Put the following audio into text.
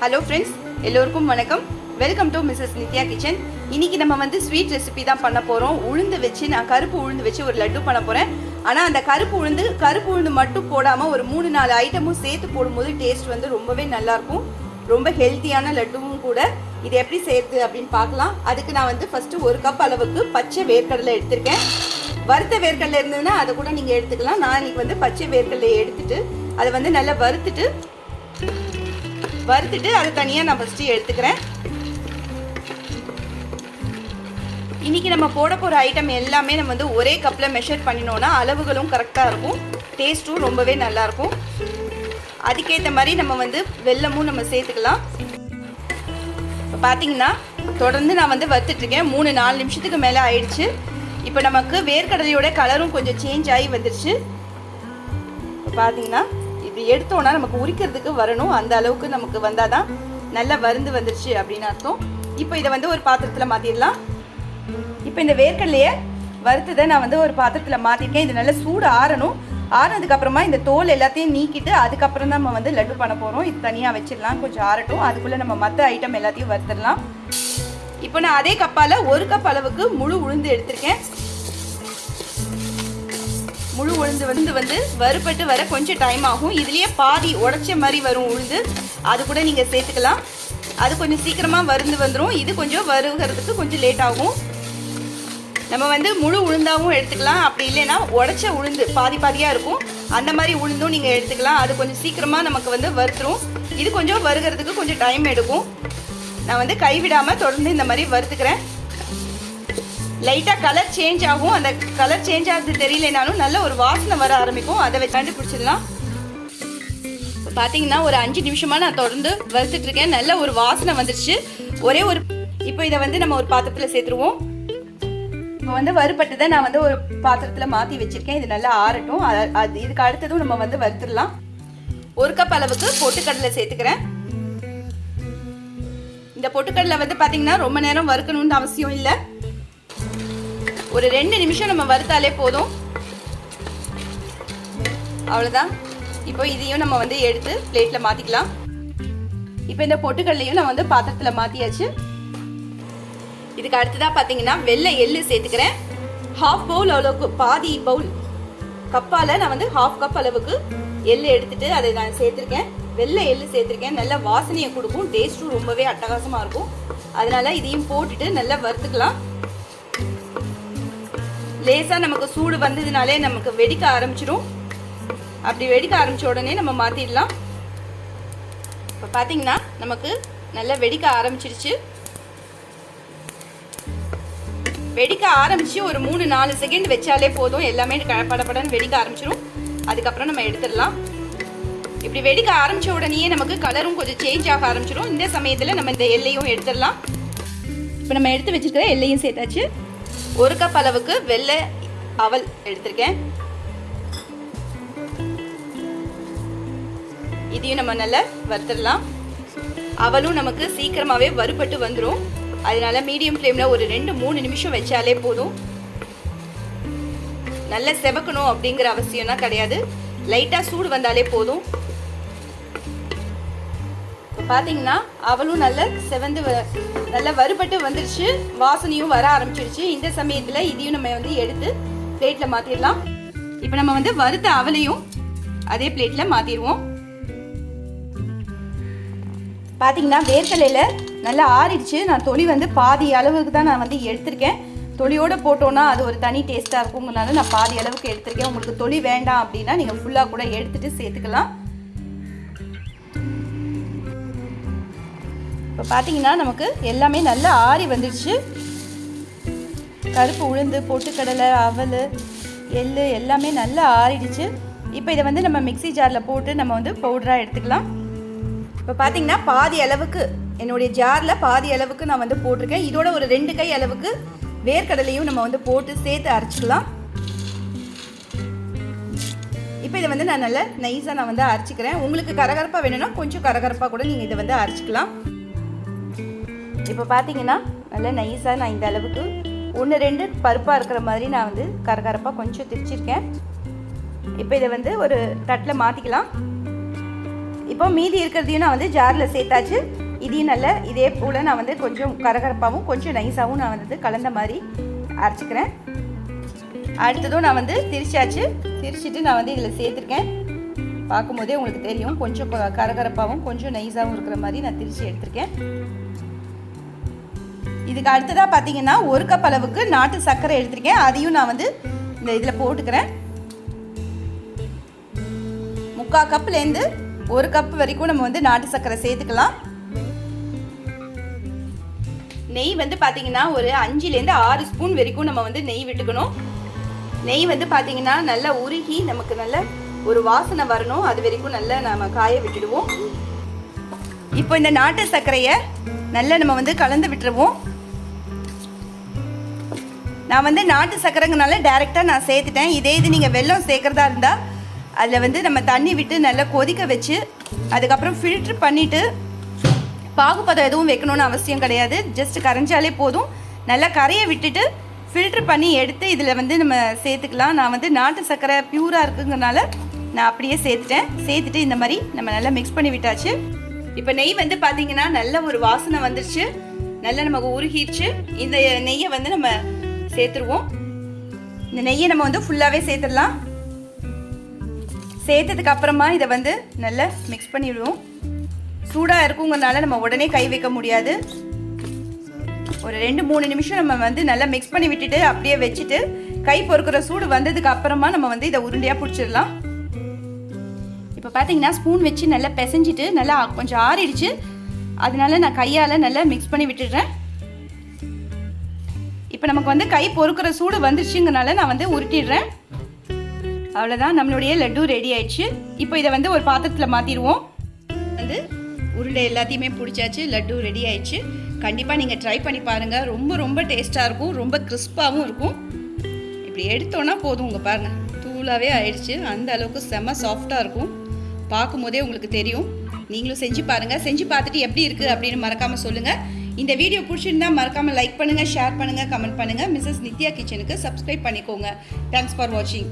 Hello friends, எல்லோருக்கும் வணக்கம். Welcome to Mrs Nithya kitchen. இன்னைக்கு நம்ம வந்து ஸ்வீட் ரெசிபி தான் பண்ண போகிறோம். உளுந்து வச்சு நான் கருப்பு உளுந்து வச்சு ஒரு லட்டு பண்ண போகிறேன். ஆனால் அந்த கருப்பு உளுந்து மட்டும் போடாமல் ஒரு 3-4 ஐட்டமும் சேர்த்து போடும்போது டேஸ்ட் வந்து ரொம்பவே நல்லாயிருக்கும். ரொம்ப ஹெல்த்தியான லட்டுவும் கூட. இது எப்படி சேர்த்து அப்படின்னு பார்க்கலாம். அதுக்கு நான் வந்து ஃபஸ்ட்டு 1 கப் அளவுக்கு பச்சை வேர்க்கடலை எடுத்திருக்கேன். வறுத்த வேர்க்கடலை இருந்ததுன்னா அதை கூட நீங்கள் எடுத்துக்கலாம். நான் இன்னைக்கு வந்து பச்சை வேர்க்கடலையை எடுத்துட்டு அதை வந்து நல்லா வறுத்துட்டு அதை தனியாக நான் ஃபஸ்ட்டு எடுத்துக்கிறேன். இன்றைக்கி நம்ம போட போகிற ஐட்டம் எல்லாமே நம்ம வந்து ஒரே கப்பில் மெஷர் பண்ணினோன்னா அளவுகளும் கரெக்டாக இருக்கும், டேஸ்ட்டும் ரொம்பவே நல்லாயிருக்கும். அதுக்கேற்ற மாதிரி நம்ம வந்து வெல்லமும் நம்ம சேர்த்துக்கலாம். இப்போ பார்த்தீங்கன்னா தொடர்ந்து நான் வந்து வறுத்துட்ருக்கேன். 3-4 நிமிஷத்துக்கு மேலே ஆயிடுச்சு. இப்போ நமக்கு வேர்க்கடலையோட கலரும் கொஞ்சம் சேஞ்ச் ஆகி வந்துடுச்சு. இப்போ பார்த்தீங்கன்னா இது எடுத்தோன்னா நமக்கு உரிக்கிறதுக்கு வரணும். அந்த அளவுக்கு நமக்கு வந்தால் தான் நல்லா வறுந்து வந்துடுச்சு அப்படின்னு அர்த்தம். இப்போ இதை வந்து ஒரு பாத்திரத்தில் மாற்றிடலாம். இப்போ இந்த வேர்க்கடலையை வறுத்ததை நான் வந்து ஒரு பாத்திரத்தில் மாற்றிருக்கேன். இது நல்லா சூடு ஆறணும். ஆறினதுக்கப்புறமா இந்த தோல் எல்லாத்தையும் நீக்கிட்டு அதுக்கப்புறம் தான் நம்ம வந்து லட்டு பண்ண போகிறோம். இது தனியாக வச்சிடலாம், கொஞ்சம் ஆறட்டும். அதுக்குள்ளே நம்ம மற்ற ஐட்டம் எல்லாத்தையும் வறுத்துடலாம். இப்போ நான் அதே கப்பால் 1 கப் அளவுக்கு முழு உளுந்து எடுத்திருக்கேன். முழு உளுந்து வந்து வறுபட்டு வர கொஞ்சம் டைம் ஆகும். இதுலேயே பாதி உடைச்ச மாதிரி வரும் உளுந்து, அது கூட நீங்கள் சேர்த்துக்கலாம். அது கொஞ்சம் சீக்கிரமாக வறுந்து வந்துடும். இது கொஞ்சம் வறுகிறதுக்கு கொஞ்சம் லேட் ஆகும். நம்ம வந்து முழு உளுந்தாகவும் எடுத்துக்கலாம். அப்படி இல்லைன்னா உடைச்ச உளுந்து பாதியாக இருக்கும், அந்த மாதிரி உளுந்தும் நீங்கள் எடுத்துக்கலாம். அது கொஞ்சம் சீக்கிரமாக நமக்கு வந்து வறுத்துரும். இது கொஞ்சம் வறுகிறதுக்கு கொஞ்சம் டைம் எடுக்கும். நான் வந்து கைவிடாமல் தொடர்ந்து இந்த மாதிரி வறுத்துக்கிறேன். லைட்டாக கலர் சேஞ்ச் ஆகும். அந்த கலர் சேஞ்ச் ஆகுது தெரியலனாலும் நல்ல ஒரு வாசனை வர ஆரம்பிக்கும். அதை வச்சு கண்டுபிடிச்சிடலாம். இப்போ பார்த்தீங்கன்னா ஒரு 5 நிமிஷமாக நான் தொடர்ந்து வறுத்துட்ருக்கேன். நல்ல ஒரு வாசனை வந்துடுச்சு. இப்போ இதை வந்து நம்ம ஒரு பாத்திரத்தில் சேர்த்துருவோம். இப்போ வந்து வறுபட்டதை நான் வந்து ஒரு பாத்திரத்தில் மாற்றி வச்சுருக்கேன். இது நல்லா ஆறட்டும். இதுக்கு அடுத்ததும் நம்ம வந்து வறுத்துடலாம். 1 கப் அளவுக்கு பொட்டுக்கடலை சேர்த்துக்கிறேன். இந்த பொட்டுக்கடலை வந்து பார்த்தீங்கன்னா ரொம்ப நேரம் வறுக்கணும்னு அவசியம் இல்லை. ஒரு 2 நிமிஷம் நம்ம வறுத்தாலே போதும். அவ்வளோதான். இப்போ இதையும் நம்ம வந்து எடுத்து பிளேட்டில் மாற்றிக்கலாம். இப்போ இந்த பொட்டுக்கடலையும் நான் வந்து பாத்திரத்தில் மாற்றியாச்சு. இதுக்கு அடுத்ததாக பார்த்தீங்கன்னா வெள்ளை எள்ளு சேர்த்துக்கிறேன். 1/2 பவுல் அளவுக்கு, பாதி பவுல் கப்பால் நான் வந்து 1/2 கப் அளவுக்கு எள்ளு எடுத்துட்டு அதை நான் சேர்த்துருக்கேன். வெள்ளை எள்ளு சேர்த்துருக்கேன். நல்ல வாசனையை கொடுக்கும், டேஸ்ட்டும் ரொம்பவே அட்டகாசமாக இருக்கும். அதனால இதையும் போட்டுட்டு நல்லா வறுத்துக்கலாம். லேசாக நமக்கு சூடு வந்ததுனாலே நமக்கு வெடிக்க ஆரம்பிச்சிடும். அப்படி வெடிக்க ஆரம்பித்த உடனே நம்ம மாற்றிடலாம். இப்போ பார்த்தீங்கன்னா நமக்கு நல்லா வெடிக்க ஆரம்பிச்சிருச்சு. வெடிக்க ஆரம்பித்து ஒரு 3-4 செகண்ட் வச்சாலே போதும். எல்லாமே படப்படன்னு வெடிக்க ஆரம்பிச்சிடும். அதுக்கப்புறம் நம்ம எடுத்துடலாம். இப்படி வெடிக்க ஆரம்பித்த உடனே நமக்கு கலரும் கொஞ்சம் சேஞ்ச் ஆக ஆரம்பிச்சிடும். இந்த சமயத்தில் நம்ம இந்த எல்லையும் எடுத்துடலாம். இப்போ நம்ம எடுத்து வச்சுருக்கிற எல்லையும் சேர்த்தாச்சு. 1 கப் அளவுக்கு வெள்ளை அவல் எடுத்திருக்கேன். இதையும் நம்ம நல்லா வறுத்துடலாம். அவலும் நமக்கு சீக்கிரமாகவே வறுபட்டு வந்துடும். அதனால மீடியம் ஃப்ளேமில் ஒரு 2-3 நிமிஷம் வச்சாலே போதும். நல்லா செவக்கணும் அப்படிங்கிற அவசியம்னா கிடையாது. லைட்டாக சூடு வந்தாலே போதும். பார்த்தீங்கன்னா அவளும் நல்லா செவந்து நல்லா வறுபட்டு வந்துடுச்சு. வாசனையும் வர ஆரம்பிச்சிடுச்சு. இந்த சமயத்தில் இதையும் நம்ம வந்து எடுத்து பிளேட்டில் மாற்றிடலாம். இப்போ நம்ம வந்து வறுத்த அவலையும் அதே பிளேட்டில் மாற்றிடுவோம். பார்த்தீங்கன்னா வேர்க்கடலையில் நல்லா ஆறிடுச்சு. நான் தொளி வந்து பாதி அளவுக்கு தான் நான் வந்து எடுத்திருக்கேன். தொளியோடு போட்டோன்னா அது ஒரு தனி டேஸ்ட்டாக இருக்குங்கிறனால நான் பாதி அளவுக்கு எடுத்திருக்கேன். உங்களுக்கு தொளி வேண்டாம் அப்படின்னா நீங்கள் ஃபுல்லாக கூட எடுத்துகிட்டு சேர்த்துக்கலாம். இப்போ பார்த்தீங்கன்னா நமக்கு எல்லாமே நல்லா ஆறி வந்துடுச்சு. கருப்பு உளுந்து, பொட்டுக்கடலை, அவல், எள்ளு எல்லாமே நல்லா ஆறிடுச்சு. இப்போ இதை வந்து நம்ம மிக்ஸி ஜாரில் போட்டு நம்ம வந்து பவுடராக எடுத்துக்கலாம். இப்போ பார்த்தீங்கன்னா பாதி அளவுக்கு என்னுடைய ஜாரில் பாதி அளவுக்கு நான் வந்து போட்டிருக்கேன். இதோட ஒரு 2 கை அளவுக்கு வேர்க்கடலையும் நம்ம வந்து போட்டு சேர்த்து அரைச்சிக்கலாம். இப்போ இதை வந்து நான் நல்லா நைஸாக நான் வந்து அரைச்சிக்கிறேன். உங்களுக்கு கரகரப்பாக வேணும்னா கொஞ்சம் கரகரப்பாக கூட நீங்கள் இதை வந்து அரைச்சிக்கலாம். இப்போ பார்த்தீங்கன்னா நல்லா நைஸாக நான் இந்த அளவுக்கு 1-2 பருப்பாக இருக்கிற மாதிரி நான் வந்து கரகரப்பாக கொஞ்சம் திரிச்சிருக்கேன். இப்போ இதை வந்து ஒரு தட்டில் மாற்றிக்கலாம். இப்போ மீதி இருக்கிறதையும் நான் வந்து ஜாரில் சேர்த்தாச்சு. இதையும் நல்ல இதே போல் நான் வந்து கொஞ்சம் கரகரப்பாகவும் கொஞ்சம் நைஸாகவும் நான் வந்து கலந்த மாதிரி அரைச்சிக்கிறேன். அடுத்ததும் நான் வந்து திரிச்சிட்டு நான் வந்து இதில் சேர்த்துருக்கேன். பார்க்கும்போதே உங்களுக்கு தெரியும் கொஞ்சம் கரகரப்பாகவும் கொஞ்சம் நைஸாகவும் இருக்கிற மாதிரி நான் திரிச்சு எடுத்திருக்கேன். இதுக்கு அடுத்ததாக பார்த்தீங்கன்னா 1 கப் அளவுக்கு நாட்டு சர்க்கரை எடுத்திருக்கேன். அதையும் நான் வந்து இந்த இதில் போட்டுக்கிறேன். 3/4 கப்லேருந்து 1 கப் வரைக்கும் நம்ம வந்து நாட்டு சர்க்கரை சேர்த்துக்கலாம். நெய் வந்து பார்த்தீங்கன்னா ஒரு 5லேருந்து 6 ஸ்பூன் வரைக்கும் நம்ம வந்து நெய் விட்டுக்கணும். நெய் வந்து பார்த்தீங்கன்னா நல்லா உருகி நமக்கு நல்ல ஒரு வாசனை வரணும். அது வரைக்கும் நல்லா நம்ம காய விட்டுடுவோம். இப்போ இந்த நாட்டு சர்க்கரையை நல்லா நம்ம வந்து கலந்து விட்டுருவோம். நான் வந்து நாட்டு சர்க்கரைங்கனால டைரெக்டாக நான் சேர்த்துட்டேன். இதே இது நீங்கள் வெல்லம் சேர்க்குறதா இருந்தால் அதில் வந்து நம்ம தண்ணி விட்டு நல்லா கொதிக்க வச்சு அதுக்கப்புறம் ஃபில்ட்ரு பண்ணிவிட்டு பாகுபதம் எதுவும் வைக்கணும்னு அவசியம் கிடையாது. ஜஸ்ட் கரைஞ்சாலே போதும். நல்லா கரையை விட்டுட்டு ஃபில்ட்ரு பண்ணி எடுத்து இதில் வந்து நம்ம சேர்த்துக்கலாம். நான் வந்து நாட்டு சர்க்கரை பியூராக இருக்குங்கிறனால நான் அப்படியே சேர்த்துட்டு இந்த மாதிரி நம்ம நல்லா மிக்ஸ் பண்ணி விட்டாச்சு. இப்போ நெய் வந்து பார்த்தீங்கன்னா நல்ல ஒரு வாசனை வந்துருச்சு. நல்லா நமக்கு உருகிடுச்சு. இந்த நெய்யை வந்து நம்ம சேர்த்துருவோம். இந்த நெய்யை நம்ம வந்து ஃபுல்லாகவே சேர்த்துடலாம். சேர்த்ததுக்கு அப்புறமா இதை வந்து நல்லா மிக்ஸ் பண்ணிவிடுவோம். சூடாக இருக்குங்கிறனால நம்ம உடனே கை வைக்க முடியாது. ஒரு 2-3 நிமிஷம் நம்ம வந்து நல்லா மிக்ஸ் பண்ணி விட்டுட்டு அப்படியே வச்சுட்டு கை பொறுக்கிற சூடு வந்ததுக்கு அப்புறமா நம்ம வந்து இதை உருண்டையாக பிடிச்சிடலாம். இப்போ பார்த்தீங்கன்னா ஸ்பூன் வச்சு நல்லா பிசைஞ்சிட்டு நல்லா கொஞ்சம் ஆறிடுச்சு. அதனால நான் கையால் நல்லா மிக்ஸ் பண்ணி விட்டுடுறேன். இப்போ நமக்கு வந்து கை பொறுக்கிற சூடு வந்துருச்சுங்கனால நான் வந்து உருட்டிடுறேன். அவ்வளோதான், நம்மளுடைய லட்டு ரெடி ஆயிடுச்சு. இப்போ இதை வந்து ஒரு பாத்திரத்தில் மாற்றிடுவோம். வந்து உருண்டை எல்லாத்தையுமே பிடிச்சாச்சு. லட்டு ரெடி ஆயிடுச்சு. கண்டிப்பாக நீங்கள் ட்ரை பண்ணி பாருங்கள். ரொம்ப ரொம்ப டேஸ்ட்டாக இருக்கும். ரொம்ப கிறிஸ்பாகவும் இருக்கும். இப்படி எடுத்தோன்னா போதும். உங்கள் பாருங்கள் தூளாகவே ஆயிடுச்சு. அந்த அளவுக்கு செம்ம சாஃப்டாக இருக்கும். பார்க்கும்போதே உங்களுக்கு தெரியும். நீங்களும் செஞ்சு பாருங்கள். செஞ்சு பார்த்துட்டு எப்படி இருக்குது அப்படின்னு மறக்காமல் சொல்லுங்கள். இந்த வீடியோ பிடிச்சிருந்தா மறக்காமல் லைக் பண்ணுங்கள், ஷேர் பண்ணுங்கள், கமெண்ட் பண்ணுங்கள். மிஸ்ஸஸ் நித்யா கிச்சனுக்கு சப்ஸ்கிரைப் பண்ணிக்கோங்க. தேங்க்ஸ் ஃபார் வாட்சிங்.